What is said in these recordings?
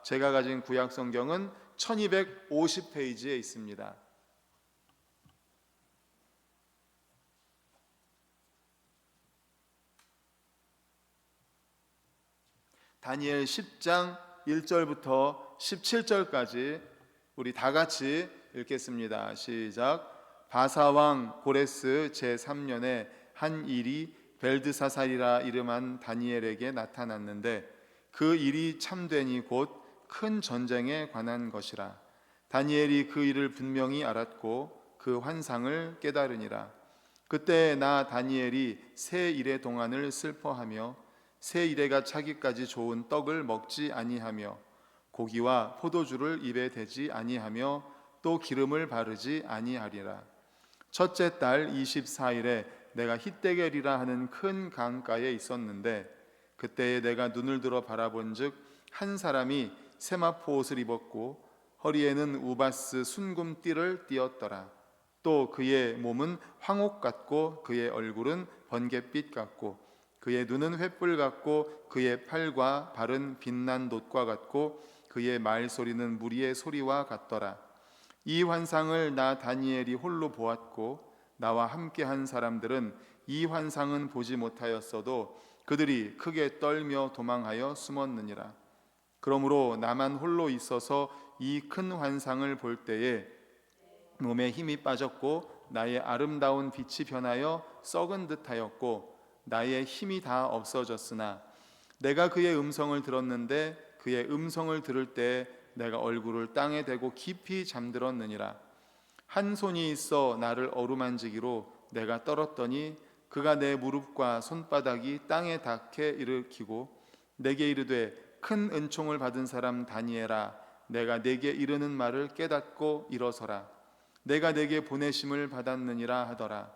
제가 가진 구약 성경은 1250페이지에 있습니다. 다니엘 10장 1절부터 17절까지 우리 다 같이 읽겠습니다. 시작. 바사왕 고레스 제3년에 한 일이 벨드사살이라 이름한 다니엘에게 나타났는데 그 일이 참되니 곧 큰 전쟁에 관한 것이라. 다니엘이 그 일을 분명히 알았고 그 환상을 깨달으니라. 그때 나 다니엘이 새 이래 동안을 슬퍼하며 새 이래가 차기까지 좋은 떡을 먹지 아니하며 고기와 포도주를 입에 대지 아니하며 또 기름을 바르지 아니하리라. 첫째 달 24일에 내가 히데겔이라 하는 큰 강가에 있었는데 그때에 내가 눈을 들어 바라본즉 한 사람이 세마포 옷을 입었고 허리에는 우바스 순금띠를 띠었더라. 또 그의 몸은 황옥 같고 그의 얼굴은 번갯빛 같고 그의 눈은 횃불 같고 그의 팔과 발은 빛난 놋과 같고 그의 말소리는 무리의 소리와 같더라. 이 환상을 나 다니엘이 홀로 보았고 나와 함께한 사람들은 이 환상은 보지 못하였어도 그들이 크게 떨며 도망하여 숨었느니라. 그러므로 나만 홀로 있어서 이 큰 환상을 볼 때에 몸에 힘이 빠졌고 나의 아름다운 빛이 변하여 썩은 듯하였고 나의 힘이 다 없어졌으나 내가 그의 음성을 들었는데 그의 음성을 들을 때 내가 얼굴을 땅에 대고 깊이 잠들었느니라. 한 손이 있어 나를 어루만지기로 내가 떨었더니 그가 내 무릎과 손바닥이 땅에 닿게 일으키고 내게 이르되 큰 은총을 받은 사람 다니엘아, 내가 내게 이르는 말을 깨닫고 일어서라. 내가 내게 보내심을 받았느니라 하더라.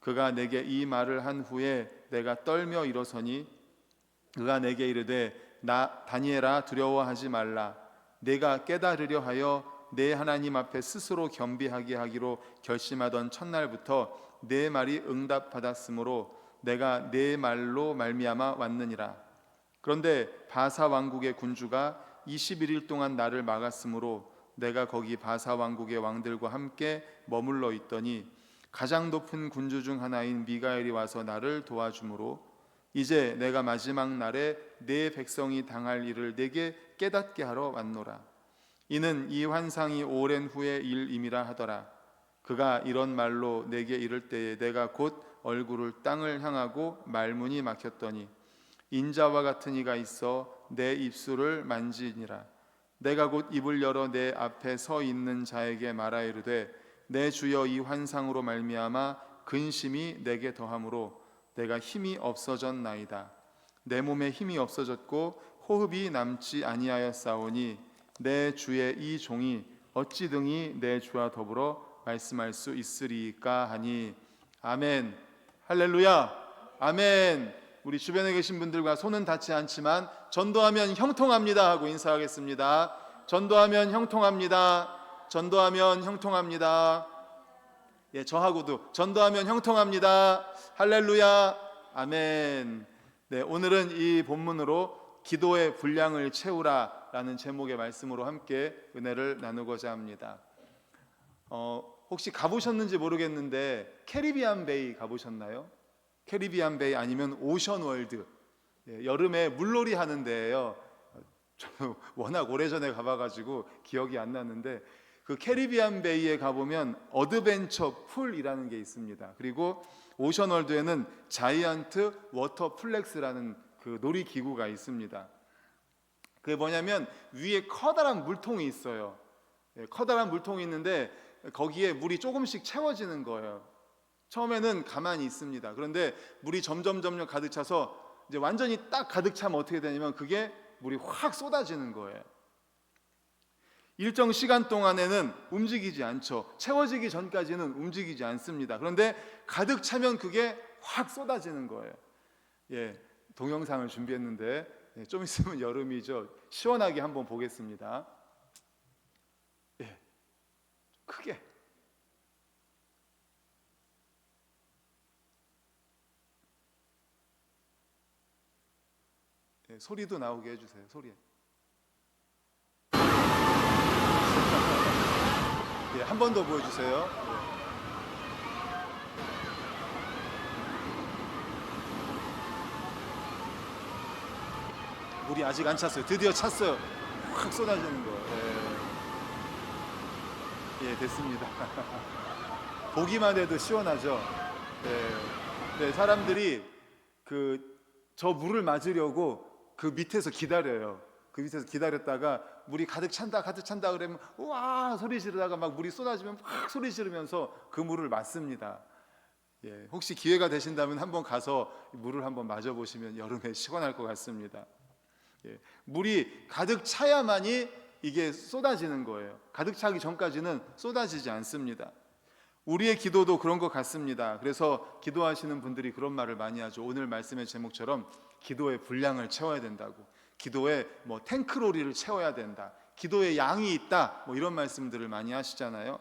그가 내게 이 말을 한 후에 내가 떨며 일어서니 그가 내게 이르되 나 다니엘아 두려워하지 말라. 내가 깨달으려 하여 내 하나님 앞에 스스로 겸비하게 하기로 결심하던 첫날부터 내 말이 응답받았으므로 내가 내 말로 말미암아 왔느니라. 그런데 바사 왕국의 군주가 21일 동안 나를 막았으므로 내가 거기 바사 왕국의 왕들과 함께 머물러 있더니 가장 높은 군주 중 하나인 미가엘이 와서 나를 도와주므로 이제 내가 마지막 날에 내 백성이 당할 일을 내게 깨닫게 하러 왔노라. 이는 이 환상이 오랜 후의 일임이라 하더라. 그가 이런 말로 내게 이를 때에 내가 곧 얼굴을 땅을 향하고 말문이 막혔더니 인자와 같은 이가 있어 내 입술을 만지니라. 내가 곧 입을 열어 내 앞에 서 있는 자에게 말하 이르되 내 주여 이 환상으로 말미암아 근심이 내게 더함으로 내가 힘이 없어졌나이다. 내 몸에 힘이 없어졌고 호흡이 남지 아니하였사오니 내 주의 이 종이 어찌 등이 내 주와 더불어 말씀할 수 있으리까 하니. 아멘. 할렐루야. 아멘. 우리 주변에 계신 분들과 손은 닿지 않지만 전도하면 형통합니다 하고 인사하겠습니다. 전도하면 형통합니다. 전도하면 형통합니다. 예, 저하고도 전도하면 형통합니다. 할렐루야. 아멘. 네, 오늘은 이 본문으로 기도의 분량을 채우라 라는 제목의 말씀으로 함께 은혜를 나누고자 합니다. 혹시 가보셨는지 모르겠는데 캐리비안 베이 가보셨나요? 캐리비안 베이 아니면 오션 월드. 예, 여름에 물놀이 하는 데예요. 저는 워낙 오래전에 가봐가지고 기억이 안 나는데 그 캐리비안 베이에 가보면 어드벤처 풀이라는 게 있습니다. 그리고 오션 월드에는 자이언트 워터 플렉스라는 그 놀이기구가 있습니다. 그게 뭐냐면 위에 커다란 물통이 있어요. 예, 커다란 물통이 있는데 거기에 물이 조금씩 채워지는 거예요. 처음에는 가만히 있습니다. 그런데 물이 점점 가득 차서 이제 완전히 딱 가득 차면 어떻게 되냐면 그게 물이 확 쏟아지는 거예요. 일정 시간 동안에는 움직이지 않죠. 채워지기 전까지는 움직이지 않습니다. 그런데 가득 차면 그게 확 쏟아지는 거예요. 예, 동영상을 준비했는데 좀 있으면 여름이죠. 시원하게 한번 보겠습니다. 예, 크게. 예, 소리도 나오게 해주세요. 소리. 한 번 더 보여주세요. 물이 아직 안 찼어요. 드디어 찼어요. 확 쏟아지는 거. 예, 됐습니다. 보기만 해도 시원하죠. 네, 사람들이 저 물을 맞으려고 그 밑에서 기다려요. 그 밑에서 기다렸다가 물이 가득 찬다 그러면 우와 소리 지르다가 막 물이 쏟아지면 확 소리 지르면서 그 물을 맞습니다. 예, 혹시 기회가 되신다면 한번 가서 물을 한번 맞아 보시면 여름에 시원할 것 같습니다. 예, 물이 가득 차야만이 이게 쏟아지는 거예요. 가득 차기 전까지는 쏟아지지 않습니다. 우리의 기도도 그런 것 같습니다. 그래서 기도하시는 분들이 그런 말을 많이 하죠. 오늘 말씀의 제목처럼 기도의 분량을 채워야 된다고, 기도의 탱크로리를 채워야 된다, 기도의 양이 있다, 이런 말씀들을 많이 하시잖아요.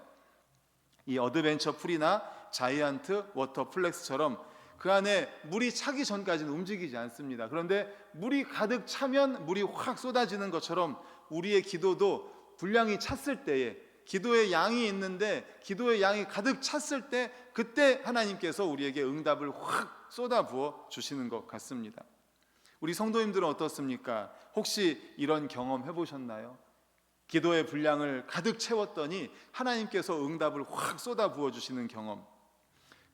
이 어드벤처 풀이나 자이언트 워터 플렉스처럼 그 안에 물이 차기 전까지는 움직이지 않습니다. 그런데 물이 가득 차면 물이 확 쏟아지는 것처럼 우리의 기도도 분량이 찼을 때에, 기도의 양이 있는데 기도의 양이 가득 찼을 때, 그때 하나님께서 우리에게 응답을 확 쏟아부어 주시는 것 같습니다. 우리 성도님들은 어떻습니까? 혹시 이런 경험 해보셨나요? 기도의 분량을 가득 채웠더니 하나님께서 응답을 확 쏟아부어 주시는 경험.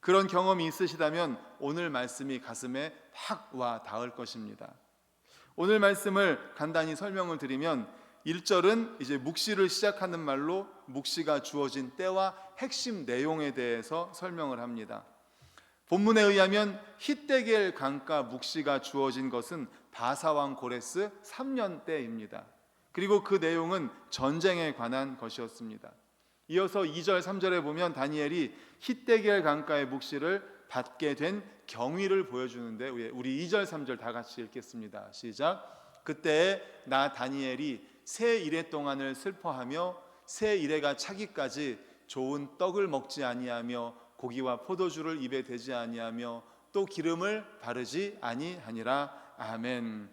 그런 경험이 있으시다면 오늘 말씀이 가슴에 확 와 닿을 것입니다. 오늘 말씀을 간단히 설명을 드리면 1절은 이제 묵시를 시작하는 말로 묵시가 주어진 때와 핵심 내용에 대해서 설명을 합니다. 본문에 의하면 히데겔 강가 묵시가 주어진 것은 바사왕 고레스 3년 때입니다. 그리고 그 내용은 전쟁에 관한 것이었습니다. 이어서 2절 3절에 보면 다니엘이 히데겔 강가의 묵시를 받게 된 경위를 보여주는데, 우리 2절 3절 다 같이 읽겠습니다. 시작. 그때 나 다니엘이 새 이래 동안을 슬퍼하며 새 이래가 차기까지 좋은 떡을 먹지 아니하며 고기와 포도주를 입에 대지 아니하며 또 기름을 바르지 아니하니라. 아멘.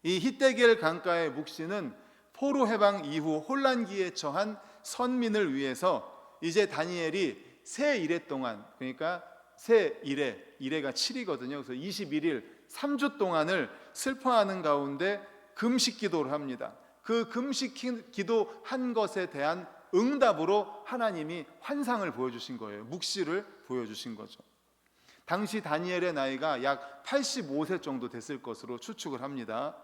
이 히데겔 강가의 묵시는 포로 해방 이후 혼란기에 처한 선민을 위해서 이제 다니엘이 새 이래 동안, 그러니까 새 이래가 7이거든요. 그래서 21일 3주 동안을 슬퍼하는 가운데 금식 기도를 합니다. 그 금식 기도한 것에 대한 응답으로 하나님이 환상을 보여주신 거예요. 묵시를 보여주신 거죠. 당시 다니엘의 나이가 약 85세 정도 됐을 것으로 추측을 합니다.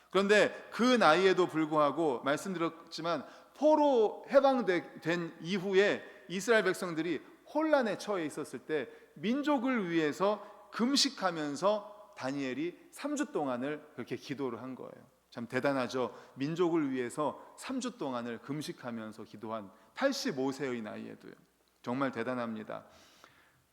그런데 그 나이에도 불구하고 말씀드렸지만 포로 해방된 이후에 이스라엘 백성들이 혼란에 처해 있었을 때 민족을 위해서 금식하면서 다니엘이 3주 동안을 그렇게 기도를 한 거예요. 참 대단하죠. 민족을 위해서 3주 동안을 금식하면서 기도한 85세의 나이에도요. 정말 대단합니다.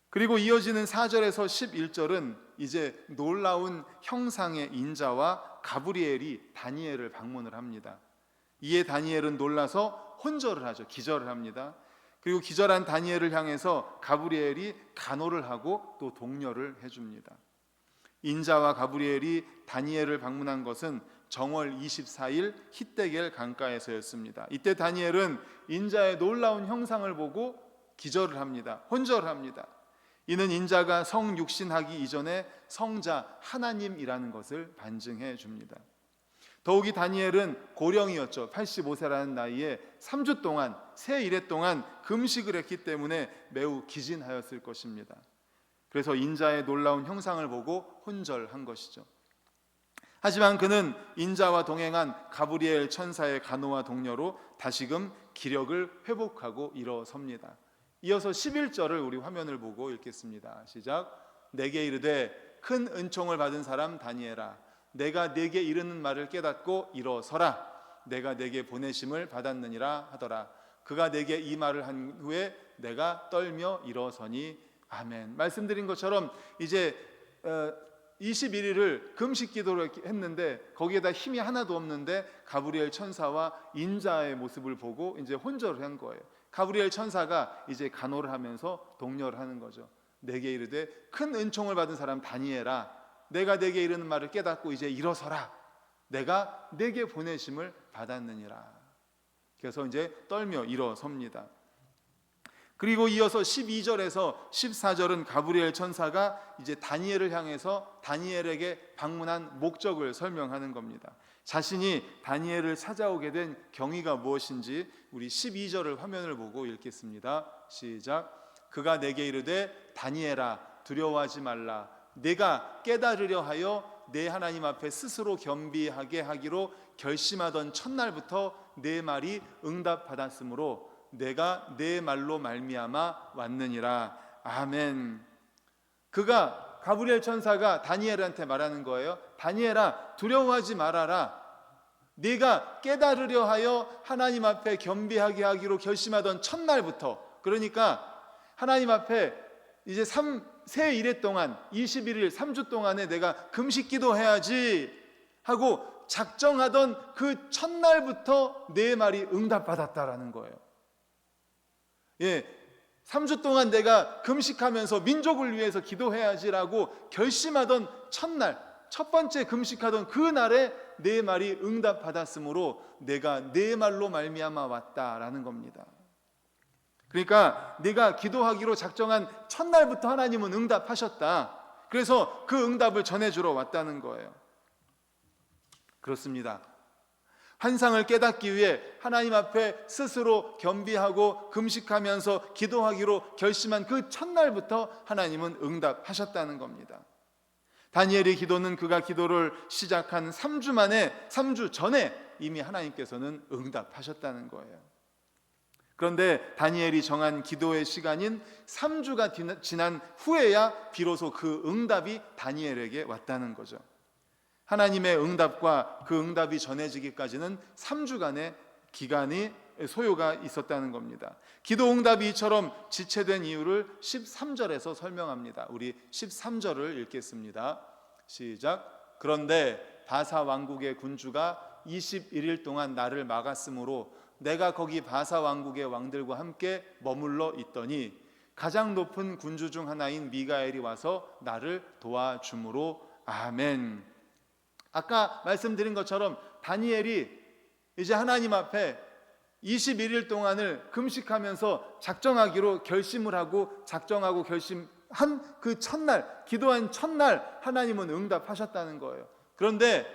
그리고 이어지는 4절에서 11절은 이제 놀라운 형상의 인자와 가브리엘이 다니엘을 방문을 합니다. 이에 다니엘은 놀라서 혼절을 하죠. 기절을 합니다. 그리고 기절한 다니엘을 향해서 가브리엘이 간호를 하고 또 독려를 해줍니다. 인자와 가브리엘이 다니엘을 방문한 것은 정월 24일 히데겔 강가에서였습니다. 이때 다니엘은 인자의 놀라운 형상을 보고 기절을 합니다. 혼절을 합니다. 이는 인자가 성육신하기 이전에 성자 하나님이라는 것을 반증해 줍니다. 더욱이 다니엘은 고령이었죠. 85세라는 나이에 3주 동안, 새 이래 동안 금식을 했기 때문에 매우 기진하였을 것입니다. 그래서 인자의 놀라운 형상을 보고 혼절한 것이죠. 하지만 그는 인자와 동행한 가브리엘 천사의 간호와 독려로 다시금 기력을 회복하고 일어섭니다. 이어서 11절을 우리 화면을 보고 읽겠습니다. 시작. 내게 이르되 큰 은총을 받은 사람 다니엘아, 내가 내게 이르는 말을 깨닫고 일어서라. 내가 내게 보내심을 받았느니라 하더라. 그가 내게 이 말을 한 후에 내가 떨며 일어서니. 아멘. 말씀드린 것처럼 이제 21일을 금식 기도를 했는데 거기에다 힘이 하나도 없는데 가브리엘 천사와 인자의 모습을 보고 이제 혼절을 한 거예요. 가브리엘 천사가 이제 간호를 하면서 독려를 하는 거죠. 내게 이르되 큰 은총을 받은 사람 다니엘아, 내가 내게 이르는 말을 깨닫고 이제 일어서라. 내가 내게 보내심을 받았느니라. 그래서 이제 떨며 일어섭니다. 그리고 이어서 12절에서 14절은 가브리엘 천사가 이제 다니엘을 향해서 다니엘에게 방문한 목적을 설명하는 겁니다. 자신이 다니엘을 찾아오게 된 경위가 무엇인지 우리 12절을 화면을 보고 읽겠습니다. 시작. 그가 내게 이르되 다니엘아 두려워하지 말라. 내가 깨달으려 하여 내 하나님 앞에 스스로 겸비하게 하기로 결심하던 첫날부터 내 말이 응답받았으므로 내가 내 말로 말미암아 왔느니라. 아멘. 그가 가브리엘 천사가 다니엘한테 말하는 거예요. 다니엘아 두려워하지 말아라. 네가 깨달으려 하여 하나님 앞에 겸비하게 하기로 결심하던 첫날부터, 그러니까 하나님 앞에 이제 새 일해 동안 21일 3주 동안에 내가 금식 기도해야지 하고 작정하던 그 첫날부터 내 말이 응답받았다라는 거예요. 3주 동안 내가 금식하면서 민족을 위해서 기도해야지라고 결심하던 첫날, 첫 번째 금식하던 그 날에 내 말이 응답받았으므로 내가 내 말로 말미암아 왔다라는 겁니다. 그러니까 내가 기도하기로 작정한 첫날부터 하나님은 응답하셨다. 그래서 그 응답을 전해주러 왔다는 거예요. 그렇습니다. 환상을 깨닫기 위해 하나님 앞에 스스로 겸비하고 금식하면서 기도하기로 결심한 그 첫날부터 하나님은 응답하셨다는 겁니다. 다니엘의 기도는 그가 기도를 시작한 3주 전에 이미 하나님께서는 응답하셨다는 거예요. 그런데 다니엘이 정한 기도의 시간인 3주가 지난 후에야 비로소 그 응답이 다니엘에게 왔다는 거죠. 하나님의 응답과 그 응답이 전해지기까지는 3주간의 기간이 소요가 있었다는 겁니다. 기도 응답이 이처럼 지체된 이유를 13절에서 설명합니다. 우리 13절을 읽겠습니다. 시작. 그런데 바사 왕국의 군주가 21일 동안 나를 막았으므로 내가 거기 바사 왕국의 왕들과 함께 머물러 있더니 가장 높은 군주 중 하나인 미가엘이 와서 나를 도와주므로 아멘. 아까 말씀드린 것처럼 다니엘이 이제 하나님 앞에 21일 동안을 금식하면서 작정하기로 결심을 하고 작정하고 결심한 그 첫날, 기도한 첫날 하나님은 응답하셨다는 거예요. 그런데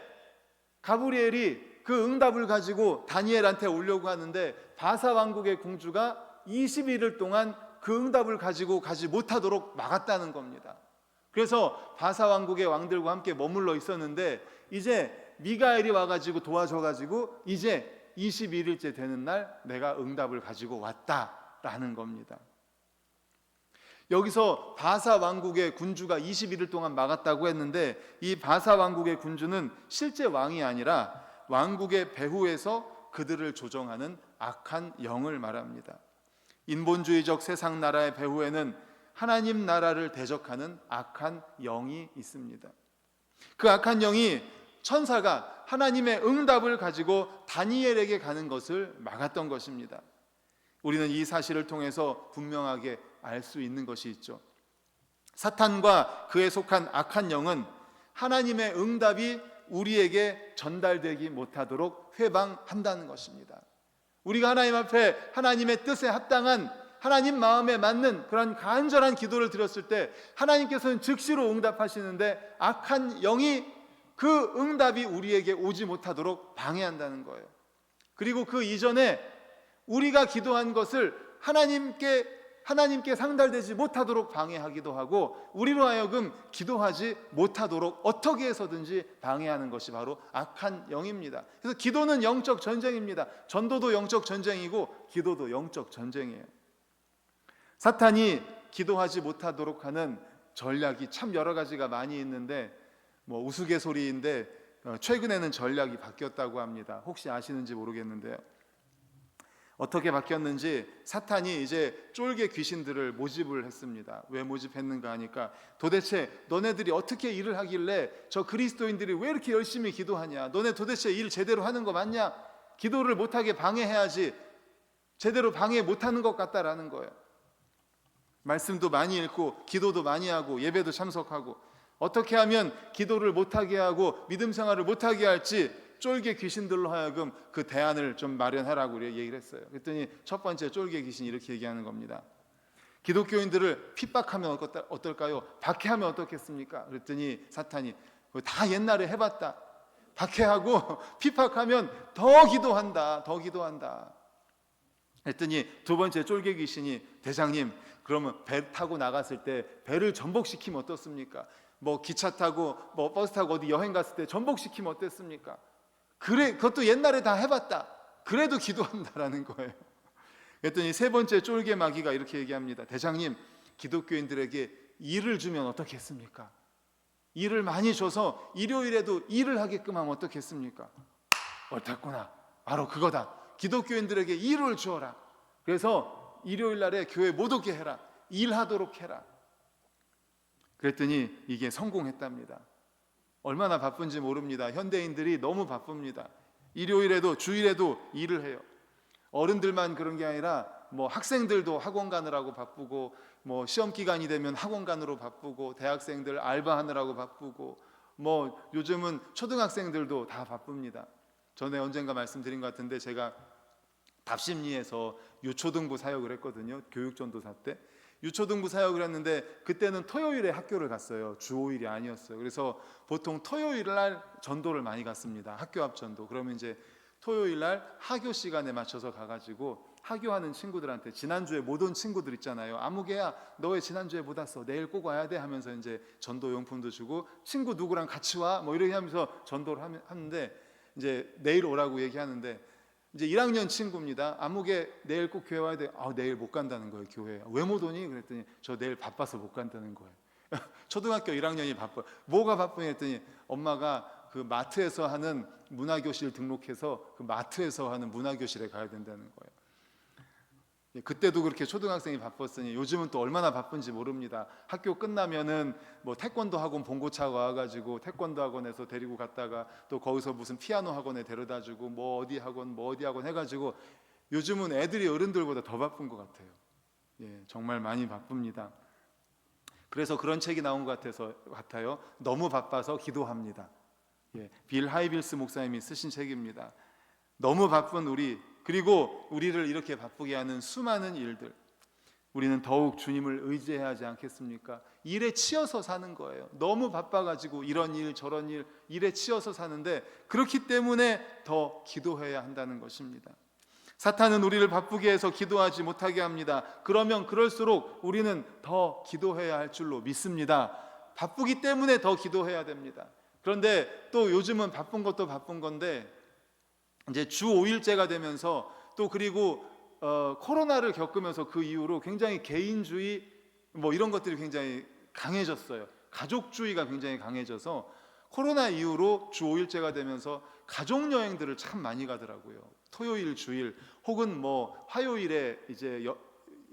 가브리엘이 그 응답을 가지고 다니엘한테 오려고 하는데 바사 왕국의 공주가 21일 동안 그 응답을 가지고 가지 못하도록 막았다는 겁니다. 그래서 바사 왕국의 왕들과 함께 머물러 있었는데 이제 미가엘이 와가지고 도와줘가지고 이제 21일째 되는 날 내가 응답을 가지고 왔다라는 겁니다. 여기서 바사 왕국의 군주가 21일 동안 막았다고 했는데 이 바사 왕국의 군주는 실제 왕이 아니라 왕국의 배후에서 그들을 조정하는 악한 영을 말합니다. 인본주의적 세상 나라의 배후에는 하나님 나라를 대적하는 악한 영이 있습니다. 그 악한 영이 천사가 하나님의 응답을 가지고 다니엘에게 가는 것을 막았던 것입니다. 우리는 이 사실을 통해서 분명하게 알 수 있는 것이 있죠. 사탄과 그에 속한 악한 영은 하나님의 응답이 우리에게 전달되지 못하도록 회방한다는 것입니다. 우리가 하나님 앞에 하나님의 뜻에 합당한 하나님 마음에 맞는 그런 간절한 기도를 드렸을 때 하나님께서는 즉시로 응답하시는데 악한 영이 그 응답이 우리에게 오지 못하도록 방해한다는 거예요. 그리고 그 이전에 우리가 기도한 것을 하나님께 상달되지 못하도록 방해하기도 하고 우리로 하여금 기도하지 못하도록 어떻게 해서든지 방해하는 것이 바로 악한 영입니다. 그래서 기도는 영적 전쟁입니다. 전도도 영적 전쟁이고 기도도 영적 전쟁이에요. 사탄이 기도하지 못하도록 하는 전략이 참 여러 가지가 많이 있는데 우스갯소리인데 최근에는 전략이 바뀌었다고 합니다. 혹시 아시는지 모르겠는데요. 어떻게 바뀌었는지 사탄이 이제 쫄개 귀신들을 모집을 했습니다. 왜 모집했는가 하니까 도대체 너네들이 어떻게 일을 하길래 저 그리스도인들이 왜 이렇게 열심히 기도하냐? 너네 도대체 일 제대로 하는 거 맞냐? 기도를 못하게 방해해야지 제대로 방해 못하는 것 같다라는 거예요. 말씀도 많이 읽고 기도도 많이 하고 예배도 참석하고 어떻게 하면 기도를 못하게 하고 믿음 생활을 못하게 할지 쫄개 귀신들로 하여금 그 대안을 좀 마련하라고 얘기를 했어요. 그랬더니 첫 번째 쫄개 귀신이 이렇게 얘기하는 겁니다. 기독교인들을 핍박하면 어떨까요? 박해하면 어떻겠습니까? 그랬더니 사탄이 다 옛날에 해봤다. 박해하고 핍박하면 더 기도한다. 더 기도한다. 했더니 두 번째 쫄개 귀신이 대장님, 그러면 배 타고 나갔을 때 배를 전복시키면 어떻습니까? 뭐 기차 타고 뭐 버스 타고 어디 여행 갔을 때 전복시키면 어땠습니까? 그래, 그것도 옛날에 다 해봤다. 그래도 기도한다라는 거예요. 그랬더니 세 번째 쫄개 마귀가 이렇게 얘기합니다. 대장님, 기독교인들에게 일을 주면 어떻겠습니까? 일을 많이 줘서 일요일에도 일을 하게끔 하면 어떻겠습니까? 옳았구나. 바로 그거다. 기독교인들에게 일을 주어라. 그래서 일요일 날에 교회 못 오게 해라. 일하도록 해라. 그랬더니 이게 성공했답니다. 얼마나 바쁜지 모릅니다. 현대인들이 너무 바쁩니다. 일요일에도 주일에도 일을 해요. 어른들만 그런 게 아니라 뭐 학생들도 학원 가느라고 바쁘고, 뭐 시험 기간이 되면 학원 가느라고 바쁘고, 대학생들 알바하느라고 바쁘고, 뭐 요즘은 초등학생들도 다 바쁩니다. 전에 언젠가 말씀드린 것 같은데 제가 답심리에서 유초등부 사역을 했거든요. 교육전도사 때 유초등부 사역을 했는데 그때는 토요일에 학교를 갔어요. 주 5일이 아니었어요. 그래서 보통 토요일 날 전도를 많이 갔습니다. 학교 앞 전도. 그러면 이제 토요일 날 하교 시간에 맞춰서 가가지고 하교하는 친구들한테, 지난주에 못 온 친구들 있잖아요. 아무개야 너 왜 지난주에 못 왔어? 내일 꼭 와야 돼 하면서 이제 전도 용품도 주고, 친구 누구랑 같이 와? 뭐 이렇게 하면서 전도를 하는데, 이제 내일 오라고 얘기하는데 이제 1학년 친구입니다. 아무개 내일 꼭 교회 와야 돼. 내일 못 간다는 거예요. 교회. 왜 못 오니? 그랬더니 저 내일 바빠서 못 간다는 거예요. 초등학교 1학년이 바빠. 뭐가 바쁘니? 했더니 엄마가 그 마트에서 하는 문화교실 등록해서 그 마트에서 하는 문화교실에 가야 된다는 거예요. 그때도 그렇게 초등학생이 바빴으니 요즘은 또 얼마나 바쁜지 모릅니다. 학교 끝나면은 뭐 태권도 학원 봉고차가 와가지고 태권도 학원에서 데리고 갔다가 또 거기서 무슨 피아노 학원에 데려다주고 뭐 어디 학원 해가지고 요즘은 애들이 어른들보다 더 바쁜 것 같아요. 정말 많이 바쁩니다. 그래서 그런 책이 나온 것 같아요. 너무 바빠서 기도합니다. 빌 하이빌스 목사님이 쓰신 책입니다. 너무 바쁜 우리, 그리고 우리를 이렇게 바쁘게 하는 수많은 일들, 우리는 더욱 주님을 의지해야 하지 않겠습니까? 일에 치여서 사는 거예요. 너무 바빠가지고 이런 일 저런 일에 치여서 사는데, 그렇기 때문에 더 기도해야 한다는 것입니다. 사탄은 우리를 바쁘게 해서 기도하지 못하게 합니다. 그러면 그럴수록 우리는 더 기도해야 할 줄로 믿습니다. 바쁘기 때문에 더 기도해야 됩니다. 그런데 또 요즘은 바쁜 것도 바쁜 건데, 이제 주 5일제가 되면서 또 그리고 코로나를 겪으면서 그 이후로 굉장히 개인주의 뭐 이런 것들이 굉장히 강해졌어요. 가족주의가 굉장히 강해져서 코로나 이후로 주 5일제가 되면서 가족 여행들을 참 많이 가더라고요. 토요일 주일 혹은 뭐 화요일에 이제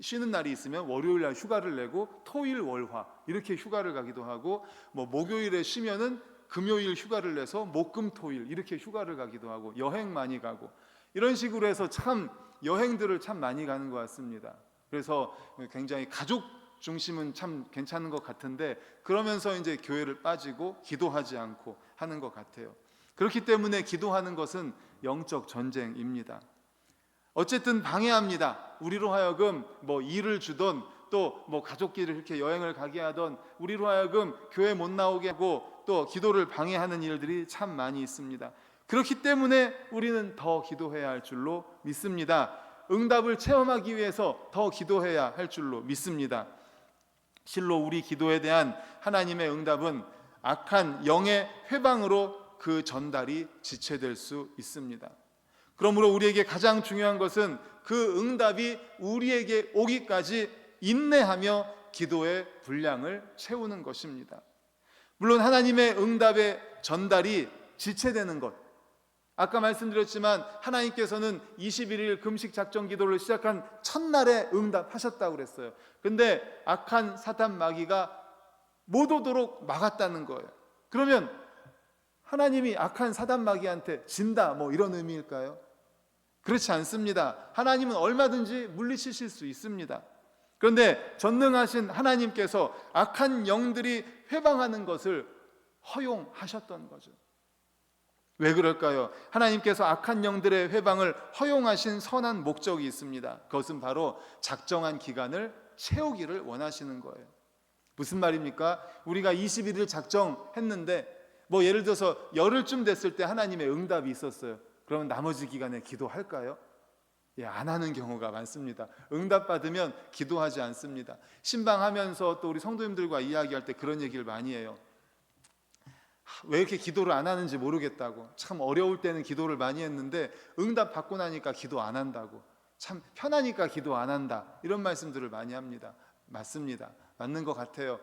쉬는 날이 있으면 월요일 날 휴가를 내고 토일 월화 이렇게 휴가를 가기도 하고, 뭐 목요일에 쉬면은 금요일 휴가를 내서 목금토일 이렇게 휴가를 가기도 하고, 여행 많이 가고, 이런 식으로 해서 참 여행들을 참 많이 가는 것 같습니다. 그래서 굉장히 가족 중심은 참 괜찮은 것 같은데, 그러면서 이제 교회를 빠지고 기도하지 않고 하는 것 같아요. 그렇기 때문에 기도하는 것은 영적 전쟁입니다. 어쨌든 방해합니다. 우리로 하여금 뭐 일을 주던 또 뭐 가족끼리 이렇게 여행을 가게 하던, 우리로 하여금 교회 못 나오게 하고 또 기도를 방해하는 일들이 참 많이 있습니다. 그렇기 때문에 우리는 더 기도해야 할 줄로 믿습니다. 응답을 체험하기 위해서 더 기도해야 할 줄로 믿습니다. 실로 우리 기도에 대한 하나님의 응답은 악한 영의 회방으로 그 전달이 지체될 수 있습니다. 그러므로 우리에게 가장 중요한 것은 그 응답이 우리에게 오기까지 인내하며 기도의 분량을 채우는 것입니다. 물론 하나님의 응답의 전달이 지체되는 것, 아까 말씀드렸지만 하나님께서는 21일 금식 작정 기도를 시작한 첫날에 응답하셨다고 그랬어요. 근데 악한 사탄 마귀가 못 오도록 막았다는 거예요. 그러면 하나님이 악한 사단 마귀한테 진다 뭐 이런 의미일까요? 그렇지 않습니다. 하나님은 얼마든지 물리치실 수 있습니다. 그런데 전능하신 하나님께서 악한 영들이 회방하는 것을 허용하셨던 거죠. 왜 그럴까요? 하나님께서 악한 영들의 회방을 허용하신 선한 목적이 있습니다. 그것은 바로 작정한 기간을 채우기를 원하시는 거예요. 무슨 말입니까? 우리가 21일 작정했는데 뭐 예를 들어서 열흘쯤 됐을 때 하나님의 응답이 있었어요. 그러면 나머지 기간에 기도할까요? 안 하는 경우가 많습니다. 응답 받으면 기도하지 않습니다. 신방하면서 또 우리 성도님들과 이야기할 때 그런 얘기를 많이 해요. 왜 이렇게 기도를 안 하는지 모르겠다고. 참 어려울 때는 기도를 많이 했는데 응답 받고 나니까 기도 안 한다고. 참 편하니까 기도 안 한다. 이런 말씀들을 많이 합니다. 맞습니다. 맞는 것 같아요.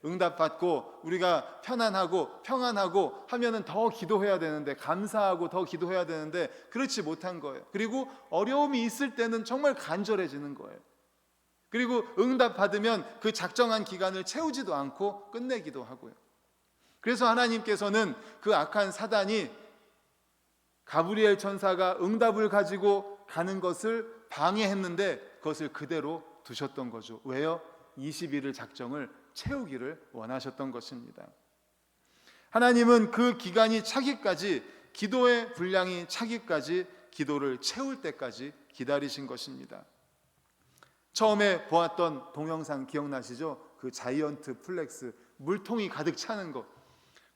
응답 받고 우리가 편안하고 평안하고 하면은 더 기도해야 되는데, 감사하고 더 기도해야 되는데 그렇지 못한 거예요. 그리고 어려움이 있을 때는 정말 간절해지는 거예요. 그리고 응답 받으면 그 작정한 기간을 채우지도 않고 끝내기도 하고요. 그래서 하나님께서는 그 악한 사단이 가브리엘 천사가 응답을 가지고 가는 것을 방해했는데 그것을 그대로 두셨던 거죠. 왜요? 21일 작정을 채우기를 원하셨던 것입니다. 하나님은 그 기간이 차기까지, 기도의 분량이 차기까지 기도를 채울 때까지 기다리신 것입니다. 처음에 보았던 동영상 기억나시죠? 그 자이언트 플렉스, 물통이 가득 차는 것.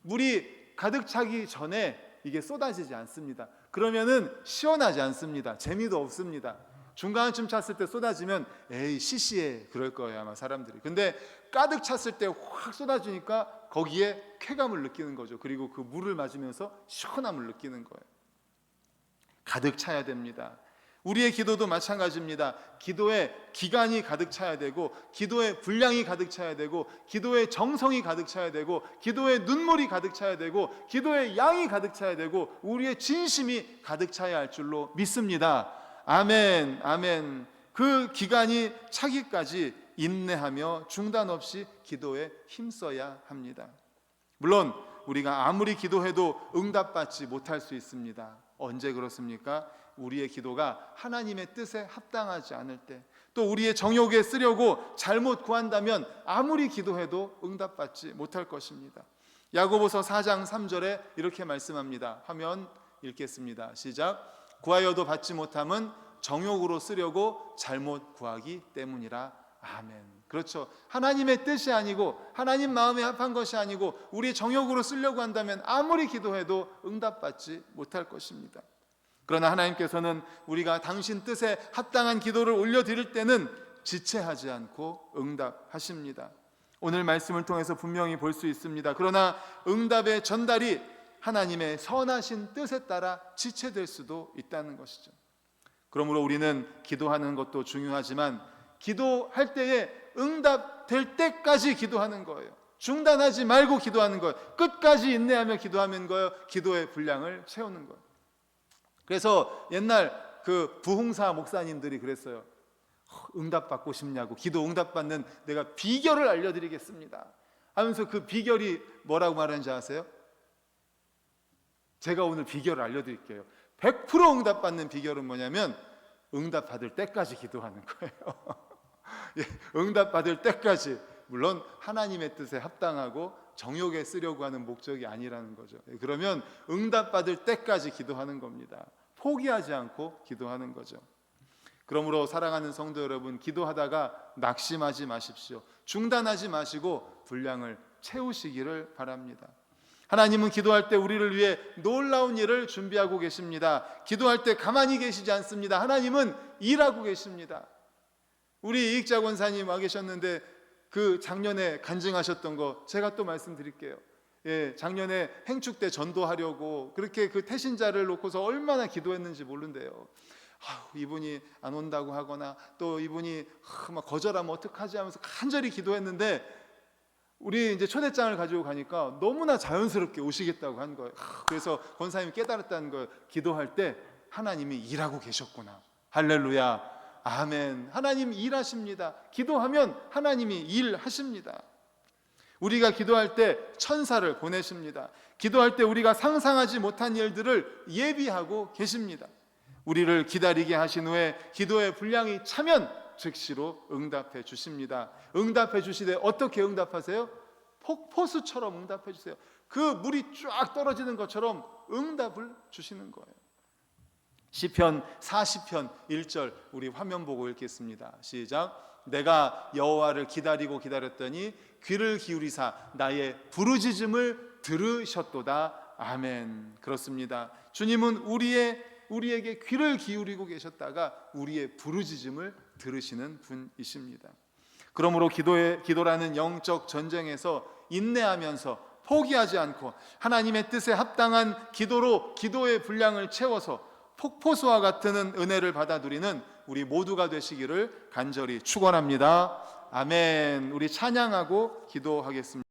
물이 가득 차기 전에 이게 쏟아지지 않습니다. 그러면은 시원하지 않습니다. 재미도 없습니다. 중간쯤 찼을 때 쏟아지면 에이 시시해 그럴 거예요 아마 사람들이. 근데 가득 찼을 때 확 쏟아지니까 거기에 쾌감을 느끼는 거죠. 그리고 그 물을 맞으면서 시원함을 느끼는 거예요. 가득 차야 됩니다. 우리의 기도도 마찬가지입니다. 기도의 기간이 가득 차야 되고, 기도의 분량이 가득 차야 되고, 기도의 정성이 가득 차야 되고, 기도의 눈물이 가득 차야 되고, 기도의 양이 가득 차야 되고, 우리의 진심이 가득 차야 할 줄로 믿습니다. 아멘, 아멘. 그 기간이 차기까지 인내하며 중단 없이 기도에 힘써야 합니다. 물론 우리가 아무리 기도해도 응답받지 못할 수 있습니다. 언제 그렇습니까? 우리의 기도가 하나님의 뜻에 합당하지 않을 때, 또 우리의 정욕에 쓰려고 잘못 구한다면 아무리 기도해도 응답받지 못할 것입니다. 야고보서 4장 3절에 이렇게 말씀합니다. 화면 읽겠습니다. 시작. 구하여도 받지 못함은 정욕으로 쓰려고 잘못 구하기 때문이라. 아멘. 그렇죠. 하나님의 뜻이 아니고 하나님 마음에 합한 것이 아니고 우리 정욕으로 쓰려고 한다면 아무리 기도해도 응답받지 못할 것입니다. 그러나 하나님께서는 우리가 당신 뜻에 합당한 기도를 올려드릴 때는 지체하지 않고 응답하십니다. 오늘 말씀을 통해서 분명히 볼 수 있습니다. 그러나 응답의 전달이 하나님의 선하신 뜻에 따라 지체될 수도 있다는 것이죠. 그러므로 우리는 기도하는 것도 중요하지만 기도할 때에 응답될 때까지 기도하는 거예요. 중단하지 말고 기도하는 거예요. 끝까지 인내하며 기도하는 거예요. 기도의 분량을 채우는 거예요. 그래서 옛날 그 부흥사 목사님들이 그랬어요. 응답받고 싶냐고, 기도 응답받는 내가 비결을 알려드리겠습니다 하면서 그 비결이 뭐라고 말하는지 아세요? 제가 오늘 비결을 알려드릴게요. 100% 응답받는 비결은 뭐냐면 응답받을 때까지 기도하는 거예요. 응답받을 때까지. 물론 하나님의 뜻에 합당하고 정욕에 쓰려고 하는 목적이 아니라는 거죠. 그러면 응답받을 때까지 기도하는 겁니다. 포기하지 않고 기도하는 거죠. 그러므로 사랑하는 성도 여러분, 기도하다가 낙심하지 마십시오. 중단하지 마시고 분량을 채우시기를 바랍니다. 하나님은 기도할 때 우리를 위해 놀라운 일을 준비하고 계십니다. 기도할 때 가만히 계시지 않습니다. 하나님은 일하고 계십니다. 우리 이익자 권사님 와 계셨는데 그 작년에 간증하셨던 거 제가 또 말씀드릴게요. 작년에 행축 때 전도하려고 그렇게 그 태신자를 놓고서 얼마나 기도했는지 모른대요. 이분이 안 온다고 하거나 또 이분이 막 거절하면 어떡하지 하면서 간절히 기도했는데 우리 이제 초대장을 가지고 가니까 너무나 자연스럽게 오시겠다고 한 거예요. 그래서 권사님이 깨달았다는 거예요. 기도할 때 하나님이 일하고 계셨구나. 할렐루야. 아멘. 하나님 일하십니다. 기도하면 하나님이 일하십니다. 우리가 기도할 때 천사를 보내십니다. 기도할 때 우리가 상상하지 못한 일들을 예비하고 계십니다. 우리를 기다리게 하신 후에 기도의 분량이 차면 즉시로 응답해 주십니다. 응답해 주시되 어떻게 응답하세요? 폭포수처럼 응답해 주세요. 그 물이 쫙 떨어지는 것처럼 응답을 주시는 거예요. 시편 40편 1절 우리 화면 보고 읽겠습니다. 시작. 내가 여호와를 기다렸더니 귀를 기울이사 나의 부르짖음을 들으셨도다. 아멘. 그렇습니다. 주님은 우리에게 귀를 기울이고 계셨다가 우리의 부르짖음을 들으시는 분이십니다. 그러므로 기도라는 영적 전쟁에서 인내하면서 포기하지 않고 하나님의 뜻에 합당한 기도로 기도의 분량을 채워서 폭포수와 같은 은혜를 받아 누리는 우리 모두가 되시기를 간절히 축원합니다. 아멘. 우리 찬양하고 기도하겠습니다.